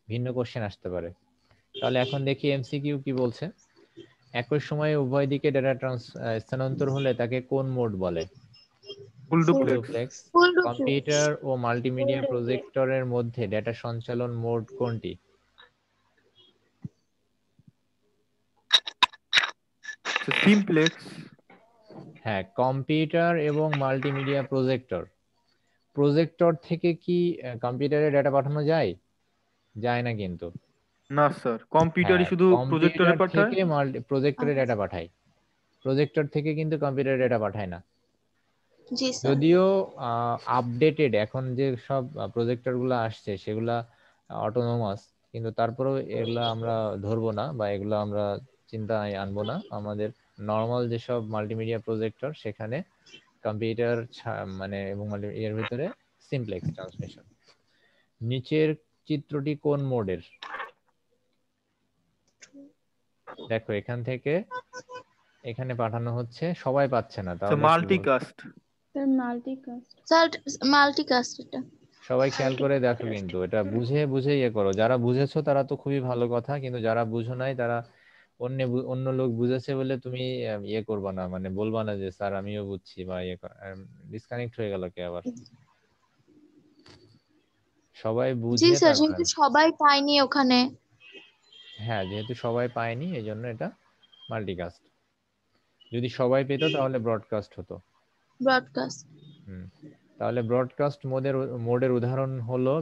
ভিন্ন কোশ্চেন আসতে পারে। তাহলে এখন দেখি এমসিকিউ কি বলছে। একই সময়ে উভয় দিকে ডেটা স্থানান্তর হলে তাকে কোন মোড বলে? Full full duplex. Duplex. Full duplex. Computer ও মাল্টিমিডিয়া প্রজেক্টরের মধ্যে ডেটা সঞ্চালন মোড কোনটি? সিমপ্লেক্স। হ্যাঁ, কম্পিউটার এবং মাল্টিমিডিয়া প্রজেক্টর থেকে কি কম্পিউটারে ডেটা পাঠানো যায়? যায় না কিন্তু। না স্যার, কম্পিউটারই হ্যাঁ, শুধু প্রজেক্টরে কম্পিউটার পাঠায়। থেকে প্রজেক্টরে ডেটা পাঠায়, প্রজেক্টর থেকে কিন্তু কম্পিউটারে ডেটা পাঠায় না। জি স্যার। যদিও আপডেটেড এখন যে সব প্রজেক্টর গুলো আসছে সেগুলা অটোনোমাস, কিন্তু তারপরেও এগুলা আমরা ধরবো না বা এগুলো আমরা চিন্তায় আনবো না। আমাদের নর্মাল যেসব মাল্টিমিডিয়া প্রজেক্টর সেখানে কম্পিউটার মানে এবং এর ভিতরে সিমপ্লেক্স ট্রান্সমিশন। নিচের চিত্রটি কোন মোডের? দেখো এখান থেকে এখানে পাঠানো হচ্ছে, সবাই পাচ্ছে না, তাহলে কি বলবো? Multicast. Sir multicast. Sir multicast এটা। সবাই খেয়াল করে দেখো, কিন্তু এটা বুঝে বুঝে ইয়ে করো। যারা বুঝেছো তারা তো খুবই ভালো কথা, কিন্তু যারা বুঝো নাই তারা অন্য লোক বুঝেছে বলে তুমি ইয়ে করবা না, মানে বলবা না যে স্যার আমিও বুঝছি বা ইয়ে ডিসকানেক্ট হয়ে গেল কে আবার। সবাই জি বুঝে স্যার, তারপরে, যেহেতু সবাই পায়নি ওখানে। হ্যাঁ যেহেতু সবাই পায়নি এই জন্য এটা মাল্টিকাস্ট। যদি সবাই পেতো তাহলে ব্রডকাস্ট হতো। ব্রডকাস্ট। তাহলে ব্রডকাস্ট মোডের উদাহরণ হলো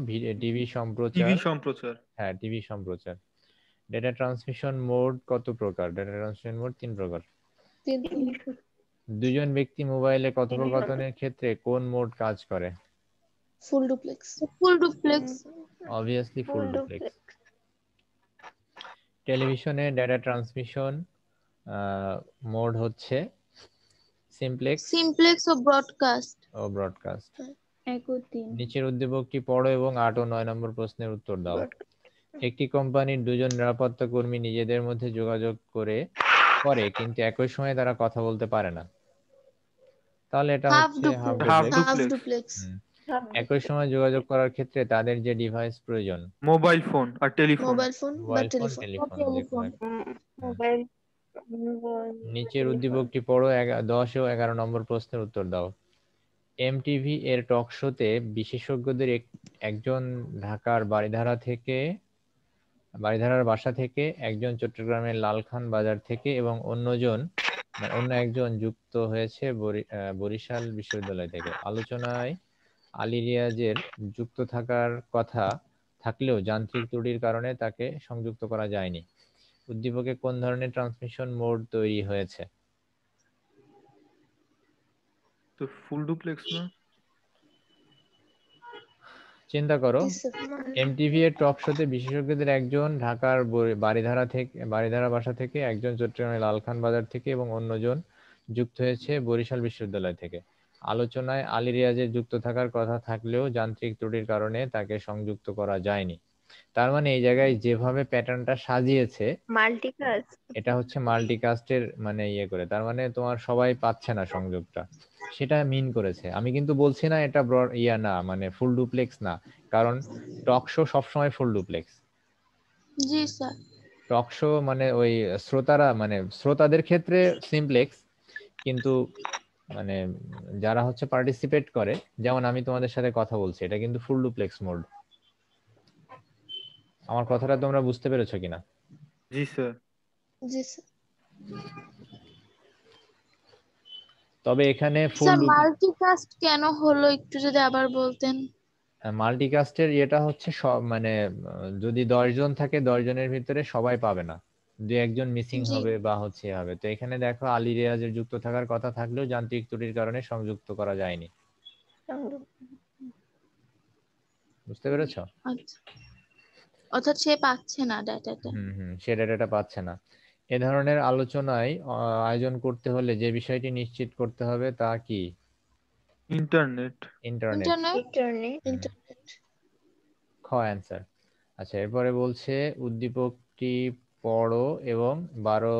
টিভি সম্প্রচার। সম্প্রচার। হ্যাঁ, টিভি সম্প্রচার। ডেটা ট্রান্সমিশন মোড কত প্রকার? ডেটা ট্রান্সমিশন মোড 3 প্রকার। দুজন ব্যক্তি মোবাইলে কথোপকথনের ক্ষেত্রে কোন মোড কাজ করে? Full duplex. Full duplex. Obviously full duplex. টেলিভিশনে ডেটা ট্রান্সমিশন মোড হচ্ছে সিমপ্লেক্স সিমপ্লেক্স ও ব্রডকাস্ট। ব্রডকাস্ট। 1 ও 3। নিচের উদ্দীপকটি পড়ো এবং 8 ও 9 নম্বর প্রশ্নের উত্তর দাও। একটি কোম্পানির দুজন নিরাপত্তা কর্মী নিজেদের মধ্যে যোগাযোগ করে কিন্তু একই সময়ে তারা কথা বলতে পারে না, তাহলে এটা হচ্ছে হাফ হাফ ডুপ্লেক্স। ডুপ্লেক্স। একই সময় যোগাযোগ করার ক্ষেত্রে তাদের যে ডিভাইস প্রয়োজন, মোবাইল ফোন আর টেলিফোন। মোবাইল ফোন বা মোবাইল ফোন, টেলিফোন টেলিফোন, যে কোনো টেলিফোন একটা। মোবাইল নিচের উদ্দীপকটি পড়ো, 10 ও 11 নম্বর প্রশ্নের উত্তর দাও। এমটিভি এর টক শোতে বিশেষজ্ঞদের একজন ঢাকার বারিধারার বাসা থেকে, একজন চট্টগ্রামের লালখান বাজার থেকে এবং অন্য একজন যুক্ত হয়েছে বরিশাল বিশ্ববিদ্যালয় থেকে। আলোচনায় আলী রিয়াজের যুক্ত থাকার কথা থাকলেও যান্ত্রিক ত্রুটির কারণে তাকে সংযুক্ত করা যায়নি। উদ্দীপকে কোন ধরনের ট্রান্সমিশন মোড তৈরি হয়েছে? তো ফুল ডুপ্লেক্স না? চিন্তা করো। জি স্যার। এমটিভি এর টক শোতে বিশেষজ্ঞদের একজন ঢাকার বারিধারা বাসা থেকে, একজন চট্টগ্রামের লালখান বাজার থেকে এবং অন্যজন যুক্ত হয়েছে বরিশাল বিশ্ববিদ্যালয় থেকে। আলোচনায় আলী রিয়াজের যুক্ত থাকার কথা থাকলেও যান্ত্রিক ত্রুটির কারণে তাকে সংযুক্ত করা যায়নি। তার মানে এই জায়গায় যেভাবে প্যাটার্নটা সাজিয়েছে, মাল্টিকাস্ট। এটা হচ্ছে মাল্টিকাস্টের মানে করে, তার মানে তোমার সবাই পাচ্ছে না সংযোগটা, সেটা মিন করেছে। আমি কিন্তু বলছি না এটা না, মানে ফুল ডুপ্লেক্স না, কারণ টক শো সবসময় ফুল ডুপ্লেক্স। জি স্যার। টক শো মানে ওই শ্রোতাদের ক্ষেত্রে সিমপ্লেক্স, কিন্তু মানে যারা হচ্ছে পার্টিসিপেট করে, যেমন আমি তোমাদের সাথে কথা বলছি, এটা কিন্তু ফুল ডুপ্লেক্স মোড। আমার কথাটা তোমরা বুঝতে পেরেছো কিনা? জি স্যার। জি স্যার। তবে এখানে ফুল স্যার মাল্টিকাস্ট কেন হলো একটু যদি আবার বলতেন। মাল্টিকাস্টের এটা হচ্ছে সব মানে যদি 10 জন থাকে, 10 জনের ভিতরে সবাই পাবে না, দুই একজন মিসিং জি। হবে বা হবে। তো এখানে দেখো আলী রিয়াজের যুক্ত থাকার কথা থাকলেও যান্ত্রিক ত্রুটির কারণে সংযুক্ত করা যায়নি। বুঝতে পেরেছো? আচ্ছা, অর্থাৎ সে পাচ্ছে না ডাটাটা। সে ডেটাটা পাচ্ছে না। এ ধরনের আলোচনায় আয়োজন করতে হলে যে বিষয়টি নিশ্চিত করতে হবে তা কি? ইন্টারনেট। ইন্টারনেট। ইন্টারনেট। খ অ্যান্সার। আচ্ছা, এরপরে বলছে উদ্দীপকটি পড়ো এবং 12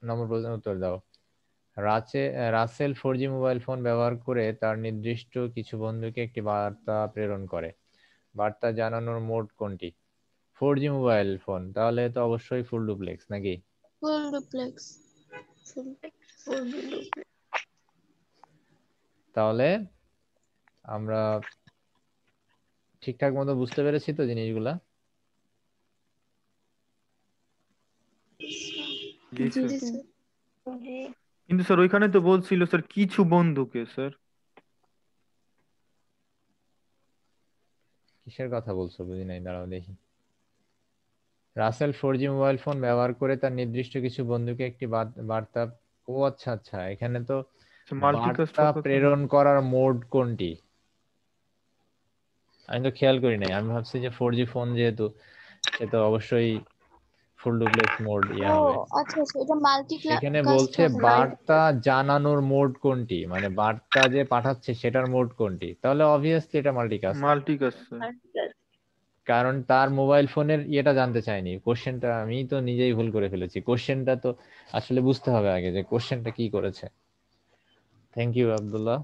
নম্বর প্রশ্নের উত্তর দাও। রাসেল 4G মোবাইল ফোন ব্যবহার করে তার নির্দিষ্ট কিছু বন্ধুকে একটি বার্তা প্রেরণ করে। বার্তা জানানোর মোড কোনটি? 4G মোবাইল ফোন, তাহলে তো অবশ্যই ফুল ডুপ্লেক্স নাকি? Full duplex. তাহলে আমরা ঠিকঠাক মতো বুঝতে পেরেছি তো জিনিসগুলা? জি জি স্যার। স্যার। কিন্তু স্যার ওইখানে তো বলছিল স্যার কিছু বন্ধুকে। স্যার কিসের কথা বলছো বুঝি নাই, দাঁড়াও দেখি। রাসেল 4G মোবাইল ফোন ব্যবহার করে তার নির্দিষ্ট কিছু বন্ধুকে একটি বার্তা, ও আচ্ছা আচ্ছা, এখানে তো মাল্টিকাস্ট বার্তা প্রেরণ করার মোড কোনটি, আমি তো খেয়াল করি নাই। আমি ভাবছি যে 4G ফোন যেহেতু, সে তো অবশ্যই ফুল ডুপ্লেক্স মোড ও হবে। আচ্ছা আচ্ছা, এটা সেখানে মাল্টিকাস্ট বলছে হবে। বার্তা জানানোর মোড কোনটি, মানে বার্তা যে পাঠাচ্ছে সেটার মোড কোনটি, তাহলে অবভিয়াসলি এটা মাল্টিকাস্ট। Multicast sir. কারণ তার মোবাইল ফোনের ইয়েটা জানতে চাইনি, কোশ্চেনটা আমি তো নিজেই ভুল করে ফেলেছি। কোশ্চেনটা তো আসলে বুঝতে হবে আগে যে কোশ্চেনটা কি করেছে। Thank you Abdullah.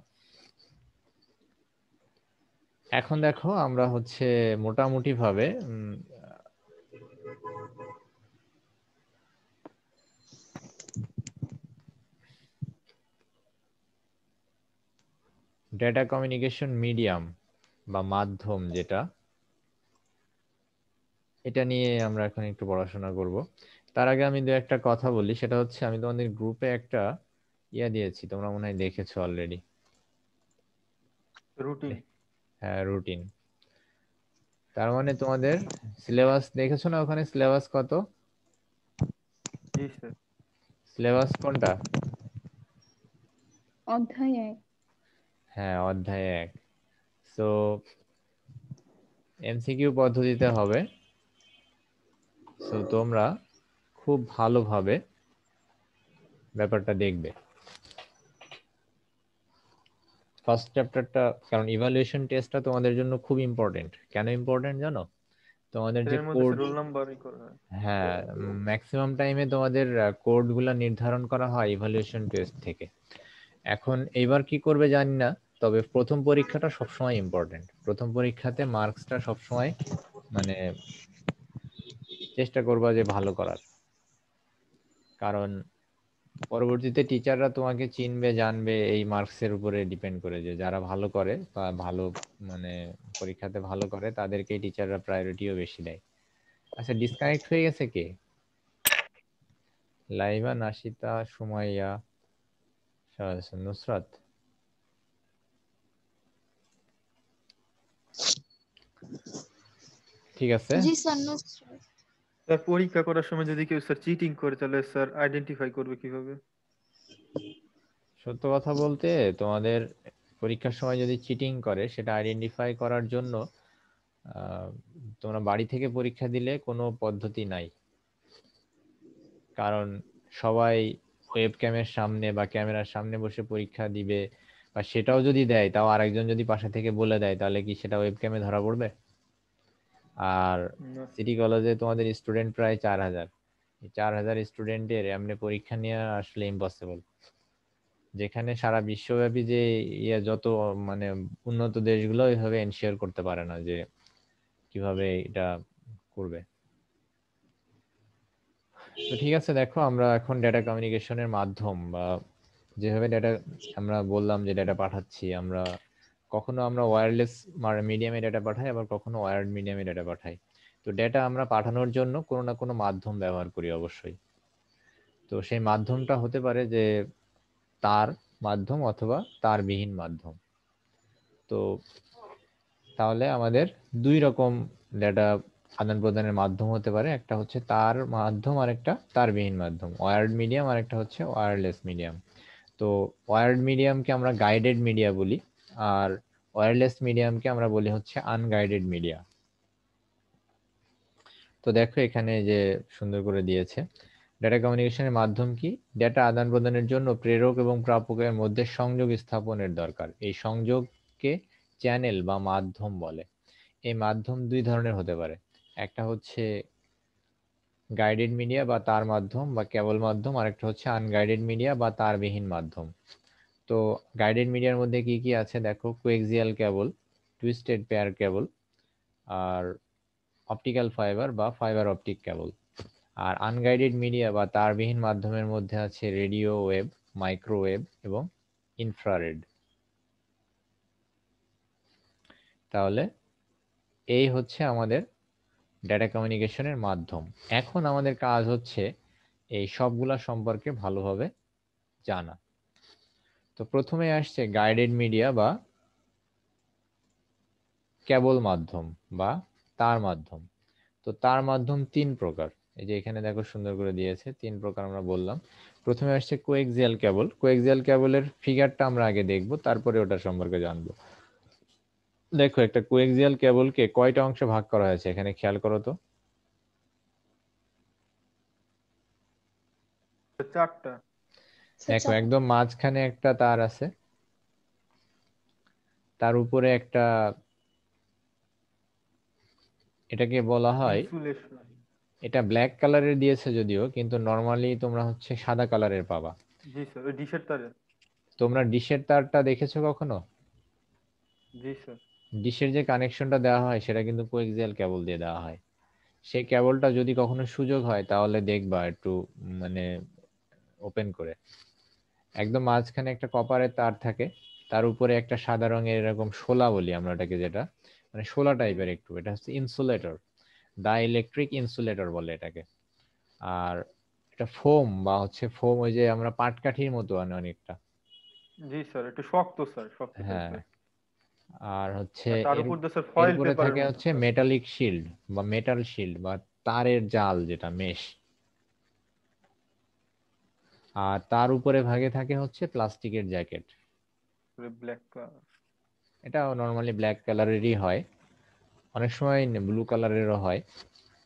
এখন দেখো আমরা হচ্ছে মোটামুটি ভাবে ডেটা কমিউনিকেশন মিডিয়াম বা মাধ্যম যেটা, এটা নিয়ে আমরা এখন একটু পড়াশোনা করব। তার আগে আমি দু একটা কথা বলি, সেটা হচ্ছে আমি তোমাদের গ্রুপে একটা দিয়েছি, তোমরা মনে হয় দেখেছো অলরেডি। রুটিন। হ্যাঁ, রুটিন। তার মানে তোমাদের সিলেবাস দেখেছো না? ওখানে সিলেবাস কত? জি স্যার। সিলেবাস কোনটা? অধ্যায় 1। হ্যাঁ, অধ্যায় 1। সো এমসিকিউ পদ্ধতিতে হবে। সো তোমরা খুব ভালোভাবে ব্যাপারটা দেখবে। ফার্স্ট চ্যাপ্টারটা, কারণ ইভালুয়েশন টেস্টটা তোমাদের জন্য খুব ইম্পর্টেন্ট। কেন ইম্পর্টেন্ট জানো? তোমাদের যে এর মধ্যে কোড, রোল নাম্বারই করা হয়। হ্যাঁ, ম্যাক্সিমাম টাইমে তোমাদের কোডগুলা নির্ধারণ করা হয় ইভালুয়েশন টেস্ট থেকে। এখন এইবার কি করবে জানি না, তবে প্রথম পরীক্ষাটা সবসময় ইম্পর্টেন্ট। প্রথম পরীক্ষাতে মার্কসটা সবসময় মানে চেষ্টা করবা যে ভালো করার, কারণ পরবর্তীতে টিচাররা তোমাকে চিনবে জানবে এই মার্কসের উপরে ডিপেন্ড করে, যে যারা ভালো করে বা ভালো মানে পরীক্ষাতে ভালো করে তাদেরকেই টিচাররা প্রায়োরিটিও বেশি দেয়। আচ্ছা, ডিসকানেক্ট হয়ে গেছে কে? লাইবা, নাশিতা, সুমাইয়া, নুসরাত। ঠিক আছে, জি স্যার। স্যার পরীক্ষা করার সময় যদি কেউ স্যার চিটিং করে তাহলে স্যার আইডেন্টিফাই করবে কিভাবে? সত্য কথা বলতে তোমাদের পরীক্ষার সময় যদি চিটিং করে সেটা আইডেন্টিফাই করার জন্য আহ, তোমরা বাড়ি থেকে পরীক্ষা দিলে কোনো পদ্ধতি নাই, কারণ সবাই ওয়েব ক্যামের সামনে বা ক্যামেরার সামনে বসে পরীক্ষা দিবে, বা সেটাও যদি দেয় তাও আরেকজন যদি পাশে থেকে বলে দেয় তাহলে কি সেটা ওয়েব ক্যামে ধরা পড়বে? আর না। সিটি কলেজে তোমাদের স্টুডেন্ট প্রায় 4000, 4000 স্টুডেন্টের এমনি পরীক্ষা নেওয়া আসলে ইম্পসিবল। যেখানে সারা বিশ্বব্যাপী যে যত মানে উন্নত দেশগুলো এইভাবে এনশিওর করতে পারে না যে কিভাবে এটা করবে। তো ঠিক আছে, দেখো আমরা এখন ডেটা কমিউনিকেশনের মাধ্যম বা যেভাবে ডেটা আমরা বললাম যে ডেটা পাঠাচ্ছি, আমরা কখনো আমরা ওয়্যারলেস মিডিয়ামে ডেটা পাঠাই, আবার কখনো ওয়্যার্ড মিডিয়ামে ডেটা পাঠাই। তো ডেটা আমরা পাঠানোর জন্য কোনো না কোনো মাধ্যম ব্যবহার করি অবশ্যই। তো সেই মাধ্যমটা হতে পারে যে তার মাধ্যম অথবা তারবিহীন মাধ্যম। তো তাহলে আমাদের দুই রকম ডেটা আদান প্রদানের মাধ্যম হতে পারে, একটা হচ্ছে তার মাধ্যম আর একটা তারবিহীন মাধ্যম, ওয়্যার্ড মিডিয়াম আর একটা হচ্ছে ওয়্যারলেস মিডিয়াম। তো ওয়্যার্ড মিডিয়ামকে আমরা গাইডেড মিডিয়া বলি, আর ওয়্যারলেস মিডিয়ামকে আমরা বলি হচ্ছে আনগাইডেড মিডিয়া। তো দেখো এখানে যে সুন্দর করে দিয়েছে, ডেটা কমিউনিকেশনের মাধ্যম কি? ডেটা আদান প্রদানের জন্য প্রেরক এবং প্রাপকের মধ্যে সংযোগ স্থাপনের দরকার। এই সংযোগকে চ্যানেল বা মাধ্যম বলে। এই মাধ্যম দুই ধরনের হতে পারে, একটা হচ্ছে গাইডেড মিডিয়া বা তার মাধ্যম বা কেবল মাধ্যম, আর একটা হচ্ছে আনগাইডেড মিডিয়া বা তারবিহীন মাধ্যম। তো গাইডেড মিডিয়ার মধ্যে কি কি আছে দেখো, coaxial cable, twisted pair cable, আর অপটিক্যাল ফাইবার বা ফাইবার অপটিক কেবল। আর আনগাইডেড মিডিয়া বা তারবিহীন মাধ্যমের মধ্যে আছে রেডিও ওয়েভ, মাইক্রোওয়েভ এবং ইনফ্রারেড। তাহলে এই হচ্ছে আমাদের ডেটা কমিউনিকেশনের মাধ্যম। এখন আমাদের কাজ হচ্ছে এই সবগুলা সম্পর্কে ভালোভাবে জানা। তো প্রথমে আসছে গাইডেড মিডিয়া বা কেবল মাধ্যম বা তার মাধ্যম। তো তার মাধ্যম তিন প্রকার, এই যে এখানে দেখো সুন্দর করে দিয়েছে, তিন প্রকার আমরা বললাম। প্রথমে আসছে কোএক্সিয়াল কেবল। কোএক্সিয়াল কেবলের ফিগারটা আমরা আগে দেখব, তারপরে ওটা সম্পর্কে জানবো। দেখো একটা কোএক্সিয়াল কেবলকে কয়টা অংশে ভাগ করা হয়েছে এখানে খেয়াল করো তো। 4টা। দেখো একদম মাঝখানে একটা তার আছে, তার উপরে একটা, এটাকে বলা হয়, ইনসুলেশন। এটা ব্ল্যাক কালারের দিয়েছে যদিও, কিন্তু নর্মালি তোমরা হচ্ছে সাদা কালারের পাবা। জি স্যার, ওই ডিশের তারে। তোমরা ডিশের তারটা দেখেছো কখনো? জি স্যার। ডিশের যে কানেকশনটা দেওয়া হয় সেটা কিন্তু কোএক্সিয়াল কেবল দিয়ে দেওয়া হয়। সেই কেবলটা যদি কখনো সুযোগ হয় তাহলে দেখবা একটু মানে ওপেন করে, একদম মাঝখানে একটা কপারের তার থাকে, তার উপরে একটা সাদা রঙের এরকম শোলা বলি আমরা এটাকে, যেটা মানে শোলা টাইপের একটু, এটা হচ্ছে ইনসুলেটর, দা ইলেকট্রিক ইনসুলেটর বলে এটাকে। আর এটা ফোম বা হচ্ছে ফোম, ওই যে আমরা পাটকাঠির মতো অনেকটা। জি স্যার, একটু শক্ত স্যার, শক্ত হ্যাঁ, টাইপের। আর হচ্ছে আর তার এর উপর দিয়ে স্যার ফয়েল এরপরে পেপারের থাকে মতো হচ্ছে স্যার। মেটালিক শিল্ড বা মেটাল শিল্ড বা তারের জাল, যেটা মেশ। আর তার উপরে ভাগে থাকে হচ্ছে প্লাস্টিকের জ্যাকেট। Black colour. এটা নর্মালি ব্ল্যাক কালারেরই হয়, অনেক সময় ব্লু কালারেরও হয়।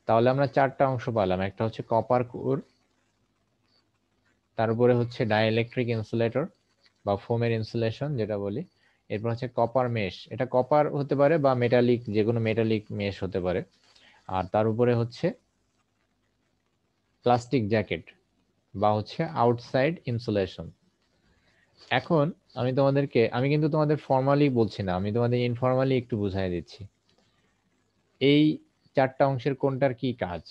তাহলে আমরা চারটা অংশ পেলাম, একটা হচ্ছে কপার কোর, তার উপরে হচ্ছে ডাইইলেকট্রিক ইনসুলেটর বা ফোমের ইনসুলেশন যেটা বলি। এরপর হচ্ছে কপার মেশ, এটা কপার হতে পারে বা মেটালিক, যে কোনো মেটালিক মেশ হতে পারে। আর তার উপরে হচ্ছে প্লাস্টিক জ্যাকেট বা হচ্ছে আউটসাইড ইনসুলেশন। এখন আমি কিন্তু তোমাদের ফর্মালি বলছি না, আমি তোমাদের ইনফর্মালি একটু বুঝাই দিচ্ছি। এই চারটা অংশের কোনটার কি কাজ।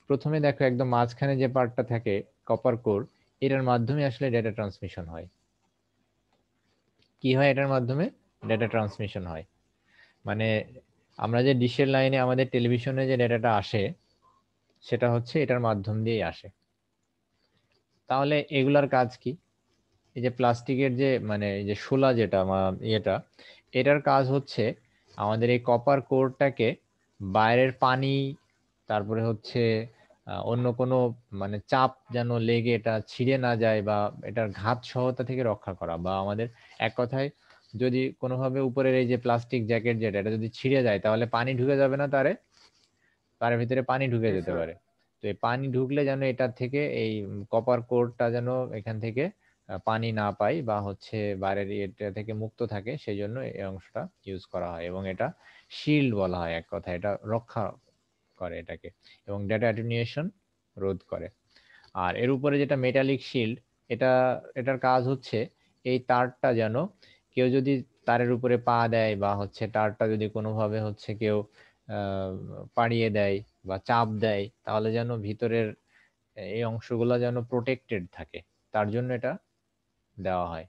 প্রথমে দেখো একদম মাঝখানে যে পার্টটা থাকে কপার কোর, এটার মাধ্যমে আসলে ডেটা ট্রান্সমিশন হয়। কি হয় এটার মাধ্যমে? ডেটা ট্রান্সমিশন হয়। মানে আমরা যে ডিশের লাইনে আমাদের টেলিভিশনে যে ডেটাটা আসে সেটা হচ্ছে এটার মাধ্যম দিয়েই আসে। তাহলে এগুলার কাজ কি? এই যে প্লাস্টিকের যে মানে এই যে শোলা যেটা ইয়েটা, এটার কাজ হচ্ছে আমাদের এই কপার কোরটাকে বাইরের পানি, তারপরে হচ্ছে অন্য কোনো মানে চাপ যেন লেগে এটা ছিঁড়ে না যায় বা এটার ঘাত সহতা থেকে রক্ষা করা, বা আমাদের এক কথায় যদি কোনোভাবে উপরের এই যে প্লাস্টিক জ্যাকেট যেটা, এটা যদি ছিঁড়ে যায় তাহলে পানি ঢুকে যাবে না তারে, তার ভিতরে পানি ঢুকে জি যেতে স্যার। পারে। তো এই পানি ঢুকলে যেন এটা থেকে এই কপার কোরটা যেন এখান থেকে পানি না পায় বা হচ্ছে বাইরের এটা থেকে মুক্ত থাকে, সেই জন্য এই অংশটা ইউজ করা হয়। এবং এটা শিল্ড বলা হয়, এক কথা এটা রক্ষা করে এটাকে, এবং ডেটা অ্যাটেনুয়েশন রোধ করে। আর এর উপরে যেটা মেটালিক শিল্ড, এটা এটার কাজ হচ্ছে এই তারটা যেন কেউ যদি তারের উপরে পা দেয় বা হচ্ছে তারটা যদি কোনোভাবে হচ্ছে কেউ আহ, পাড়িয়ে দেয় বা চাপ দেয়, তাহলে যেন ভিতরের এই অংশগুলো যেন প্রোটেক্টেড থাকে, তার জন্য এটা দেওয়া হয়।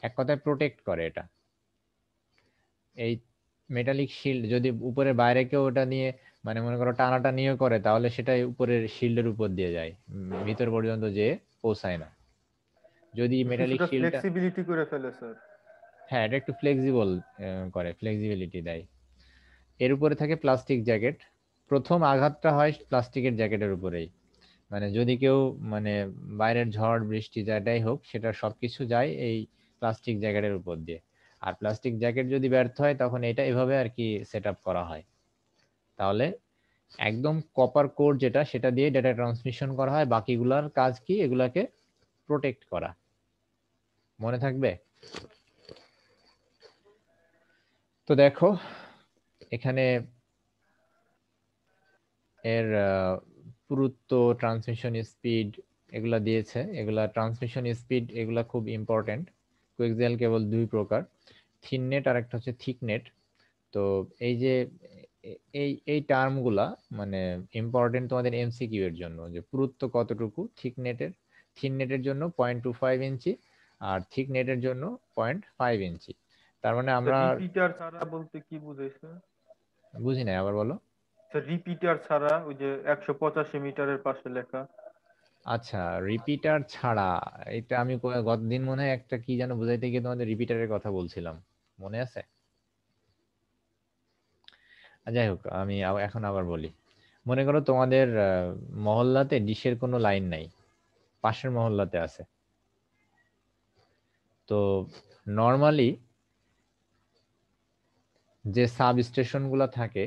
এক কথায় প্রোটেক্ট করে এটা। এই মেটালিক শিল্ড যদি উপরে বাইরে কেউ ওটা নিয়ে মানে মনে করো টানাটা নিয়ে করে, তাহলে সেটা উপরের শিল্ডের উপর দিয়ে যায়, ভিতর পর্যন্ত যেয়ে পৌঁছায় না। যদি মেটালিক কিছুটা শিল্ডটা, ফ্লেক্সিবিলিটি করে ফেলে স্যার। হ্যাঁ এটা একটু ফ্লেক্সিবল করে, ফ্লেক্সিবিলিটি দেয়। এর উপরে থাকে প্লাস্টিক জ্যাকেট। প্রথম আঘাতটা হয় প্লাস্টিকের জ্যাকেটের উপরেই, মানে যদি কেউ মানে বাইরের ঝড় বৃষ্টি যেটাই হোক সেটা সবকিছু যায় এই প্লাস্টিক জ্যাকেটের উপর দিয়ে। আর প্লাস্টিক জ্যাকেট যদি ব্যর্থ হয় তখন এটা এভাবে আর কি সেট আপ করা হয়। তাহলে একদম কপার কোর যেটা, সেটা দিয়ে ডেটা ট্রান্সমিশন করা হয়, বাকিগুলার কাজ কি? এগুলাকে প্রোটেক্ট করা। মনে থাকবে? তো দেখো এখানে এর পুরুত্ব, ট্রান্সমিশন স্পিড এগুলা দিয়েছে। এগুলা ট্রান্সমিশন স্পিড এগুলা খুব ইম্পর্টেন্ট। কোএক্সিয়াল কেবল দুই প্রকার, থিন নেট আর একটা হচ্ছে থিক নেট। তো এই যে এই টার্মগুলা মানে ইম্পর্টেন্ট তোমাদের এমসিকিউ এর জন্য, যে পুরুত্ব কতটুকু থিন নেটের জন্য 0.25 ইঞ্চি আর থিক নেটের জন্য 0.5 ইঞ্চি। তার মানে আমরা রিপিটার ছাড়া বলতে কি বুঝাইছে? বুঝি নাই, আবার বলো। স্যার রিপিটার ছাড়া ওই যে 185 মিটারের পাশে লেখা। আচ্ছা, রিপিটার ছাড়া, এটা আমি গতদিন মনে হয় একটা কি যেন বুঝাইতে গিয়ে তোমাদের রিপিটারের কথা বলছিলাম, মনে আছে? যাই হোক, আমি এখন আবার বলি। মনে করো তোমাদের মহল্লাতে ডিশের কোনো লাইন নাই, পাশের মহল্লাতে আছে। তো নর্মালি যে সাব স্টেশন গুলা থাকে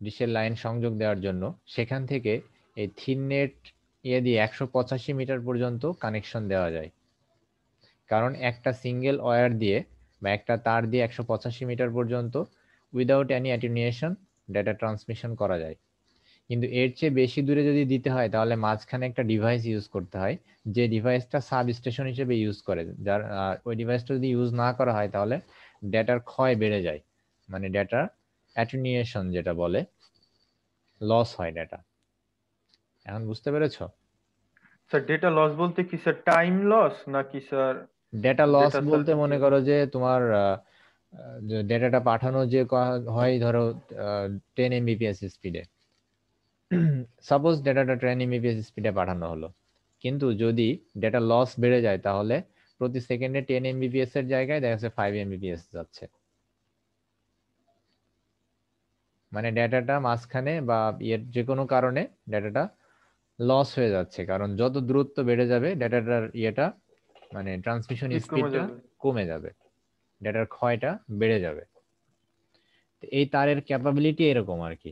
ডিশের লাইন সংযোগ দেওয়ার জন্য, সেখান থেকে এই থিন নেট দিয়ে 185 মিটার পর্যন্ত কানেকশন দেওয়া যায়। কারণ একটা সিঙ্গেল ওয়্যার দিয়ে বা একটা তার দিয়ে 185 মিটার পর্যন্ত without any attenuation data transmission করা যায়। কিন্তু এর চেয়ে বেশি দূরে যদি দিতে হয় তাহলে মাঝখানে একটা ডিভাইস ইউজ করতে হয়, যে ডিভাইসটা সাব স্টেশন হিসেবে ইউজ করে। যার ওই ডিভাইসটা যদি ইউজ না করা হয় তাহলে ডেটার ক্ষয় বেড়ে যায়, মানে ডেটার অ্যাটেনুয়েশন যেটা বলে, লস হয় ডেটা। এখন বুঝতে পেরেছো? স্যার ডেটা লস বলতে কি স্যার, টাইম লস নাকি sir? Data loss data sir বলতে কি? মনে করো যে তোমার যে ডেটাটা পাঠানো যে হয় ধরো 10 MBps স্পিডে, সাপোজ ডেটাটা 10 MBps স্পিডে পাঠানো হলো, কিন্তু যদি ডেটা লস বেড়ে যায় তাহলে প্রতি সেকেন্ডে 10 MBps এর জায়গায় দেখা যাচ্ছে 5 MBps যাচ্ছে। মানে ডেটাটা মাঝখানে বা যে কোনো কারণে ডেটাটা লস হয়ে যাচ্ছে, কারণ যত দূরত্ব বেড়ে যাবে ডেটাটার মানে ট্রান্সমিশন স্পিড কমে স্পিডটা যাবে। কমে যাবে, ডেটার ক্ষয়টা বেড়ে যাবে। তো এই তারের ক্যাপাবিলিটি এরকম আর কি।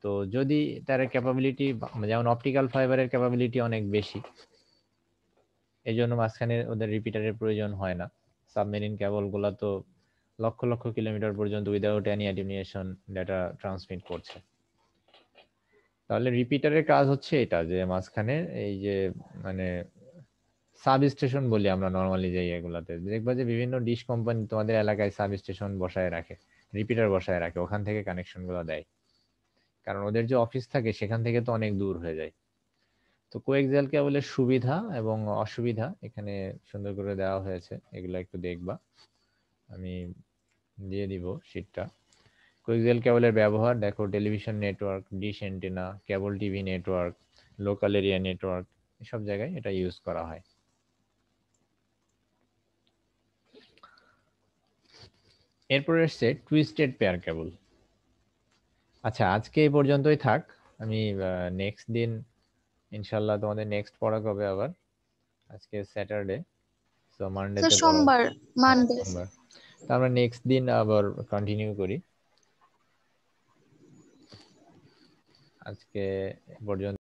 তো যদি তারের ক্যাপাবিলিটি, যেমন অপটিক্যাল ফাইবারের ক্যাপাবিলিটি অনেক বেশি, এই জন্য মাঝখানে ওদের রিপিটারের প্রয়োজন হয় না। সাবমেরিন কেবল গুলা তো লক্ষ লক্ষ কিলোমিটার পর্যন্ত without any attenuation data transmit করছে। তাহলে রিপিটারের কাজ হচ্ছে এটা, যে মাঝখানে এই যে মানে সাব স্টেশন বলি আমরা নরমালি যে এগুলাতে, দেখবা যে বিভিন্ন ডিশ কোম্পানি তোমাদের এলাকায় সাব স্টেশন বসায় রাখে, রিপিটার বসায় রাখে, ওখান থেকে কানেকশন গুলো দেয়, কারণ ওদের যে অফিস থাকে সেখান থেকে তো অনেক দূর হয়ে যায়। তো কোএক্সিয়াল কেবলের সুবিধা এবং অসুবিধা এখানে সুন্দর করে দেওয়া হয়েছে, এগুলো একটু দেখবা, আমি দিয়ে দিব শীটটা। কোএক্সিয়াল কেবলের ব্যবহার দেখো, television network, dish antenna, cable TV network, local area network, সব জায়গায় এটা ইউজ করা হয়। এরপর এসছে টুইস্টেড পেয়ার কেবল। আচ্ছা, আজকে এই পর্যন্তই থাক, আমি নেক্সট দিন ইনশাআল্লাহ তোমাদের নেক্সট পড়া কবে আবার, আজকে স্যাটারডে, সো মানডে স্যার তে পড়া, সোমবার, মানডে। সোমবার, তো আমরা নেক্সট দিন আবার কন্টিনিউ করি। আজকে এ পর্যন্ত।